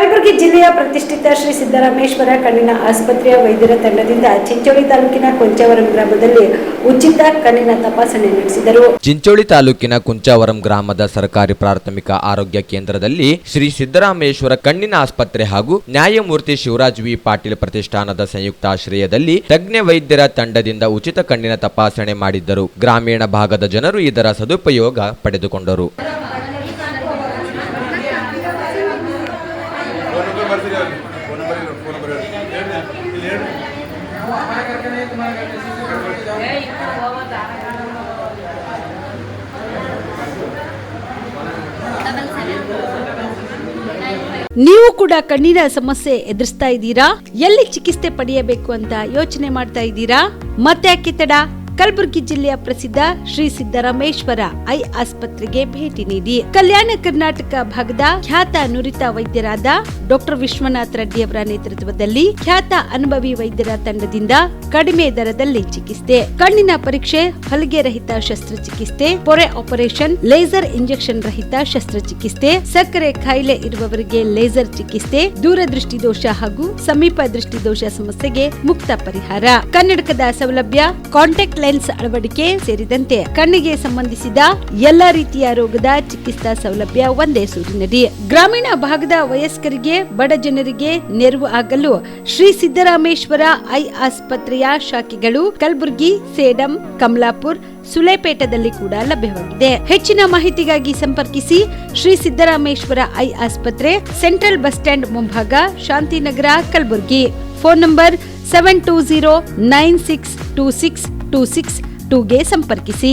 ಕಲಬುರಗಿ ಜಿಲ್ಲೆಯ ಪ್ರತಿಷ್ಠಿತ ಶ್ರೀ ಸಿದ್ದರಾಮೇಶ್ವರ ಕಣ್ಣಿನ ಆಸ್ಪತ್ರೆಯ ವೈದ್ಯರ ತಂಡದಿಂದ ಚಿಂಚೋಳಿ ತಾಲೂಕಿನ ಕೊಂಚಾವರಂ ಗ್ರಾಮದಲ್ಲಿ ಉಚಿತ ಕಣ್ಣಿನ ತಪಾಸಣೆ ನಡೆಸಿದರು. ಚಿಂಚೋಳಿ ತಾಲೂಕಿನ ಕುಂಚಾವರಂ ಗ್ರಾಮದ ಸರ್ಕಾರಿ ಪ್ರಾಥಮಿಕ ಆರೋಗ್ಯ ಕೇಂದ್ರದಲ್ಲಿ ಶ್ರೀ ಸಿದ್ದರಾಮೇಶ್ವರ ಕಣ್ಣಿನ ಆಸ್ಪತ್ರೆ ಹಾಗೂ ನ್ಯಾಯಮೂರ್ತಿ ಶಿವರಾಜ್ ವಿ ಪಾಟೀಲ್ ಪ್ರತಿಷ್ಠಾನದ ಸಂಯುಕ್ತಾಶ್ರಯದಲ್ಲಿ ತಜ್ಞ ವೈದ್ಯರ ತಂಡದಿಂದ ಉಚಿತ ಕಣ್ಣಿನ ತಪಾಸಣೆ ಮಾಡಿದ್ದರು. ಗ್ರಾಮೀಣ ಭಾಗದ ಜನರು ಇದರ ಸದುಪಯೋಗ ಪಡೆದುಕೊಂಡರು. ನೀವು ಕೂಡ ಕಣ್ಣಿನ ಸಮಸ್ಯೆ ಎದುರಿಸ್ತಾ ಇದ್ದೀರಾ? ಎಲ್ಲಿ ಚಿಕಿತ್ಸೆ ಪಡೆಯಬೇಕು ಅಂತ ಯೋಚನೆ ಮಾಡ್ತಾ ಇದ್ದೀರಾ? ಮತ್ತೆ ಯಾಕೆ ತಡ? ಕಲಬುರಗಿ ಜಿಲ್ಲೆಯ ಪ್ರಸಿದ್ಧ ಶ್ರೀ ಸಿದ್ದರಾಮೇಶ್ವರ ಐ ಆಸ್ಪತ್ರೆಗೆ ಭೇಟಿ ನೀಡಿ ಕಲ್ಯಾಣ ಕರ್ನಾಟಕ ಭಾಗದ ಖ್ಯಾತ ನುರಿತ ವೈದ್ಯರಾದ ಡಾಕ್ಟರ್ ವಿಶ್ವನಾಥ್ ರೆಡ್ಡಿ ಅವರ ನೇತೃತ್ವದಲ್ಲಿ ಖ್ಯಾತ ಅನುಭವಿ ವೈದ್ಯರ ತಂಡದಿಂದ ಕಡಿಮೆ ದರದಲ್ಲಿ ಚಿಕಿತ್ಸೆ, ಕಣ್ಣಿನ ಪರೀಕ್ಷೆ, ಹೊಲಿಗೆ ರಹಿತ ಶಸ್ತ್ರಚಿಕಿತ್ಸೆ, ಪೊರೆ ಆಪರೇಷನ್, ಲೇಸರ್ ಇಂಜೆಕ್ಷನ್ ರಹಿತ ಶಸ್ತ್ರಚಿಕಿತ್ಸೆ, ಸಕ್ಕರೆ ಕಾಯಿಲೆ ಇರುವವರಿಗೆ ಲೇಸರ್ ಚಿಕಿತ್ಸೆ, ದೂರದೃಷ್ಟಿ ದೋಷ ಹಾಗೂ ಸಮೀಪ ದೃಷ್ಟಿ ದೋಷ ಸಮಸ್ಯೆಗೆ ಮುಕ್ತ ಪರಿಹಾರ, ಕನ್ನಡಕದ ಸೌಲಭ್ಯ, ಕಾಂಟ್ಯಾಕ್ಟ್ ಲೆನ್ಸ್ ಅಳವಡಿಕೆ ಸೇರಿದಂತೆ ಕಣ್ಣಿಗೆ ಸಂಬಂಧಿಸಿದ ಎಲ್ಲಾ ರೀತಿಯ ರೋಗದ ಚಿಕಿತ್ಸಾ ಸೌಲಭ್ಯ ಒಂದೇ ಸೂರಿನಡಿ. ಗ್ರಾಮೀಣ ಭಾಗದ ವಯಸ್ಕರಿಗೆ, ಬಡ ಜನರಿಗೆ ನೆರವು ಆಗಲು ಶ್ರೀ ಸಿದ್ದರಾಮೇಶ್ವರ ಐ ಆಸ್ಪತ್ರೆಯ ಶಾಖೆಗಳು ಕಲಬುರಗಿ, ಸೇಡಂ, ಕಮಲಾಪುರ್, ಸುಲೇಪೇಟದಲ್ಲಿ ಕೂಡ ಲಭ್ಯವಾಗಿದೆ. ಹೆಚ್ಚಿನ ಮಾಹಿತಿಗಾಗಿ ಸಂಪರ್ಕಿಸಿ ಶ್ರೀ ಸಿದ್ದರಾಮೇಶ್ವರ ಐ ಆಸ್ಪತ್ರೆ, ಸೆಂಟ್ರಲ್ ಬಸ್ ಸ್ಟ್ಯಾಂಡ್ ಮುಂಭಾಗ, ಶಾಂತಿನಗರ, ಕಲಬುರಗಿ. ಫೋನ್ ನಂಬರ್ 7209626262ಗೆ ಸಂಪರ್ಕಿಸಿ.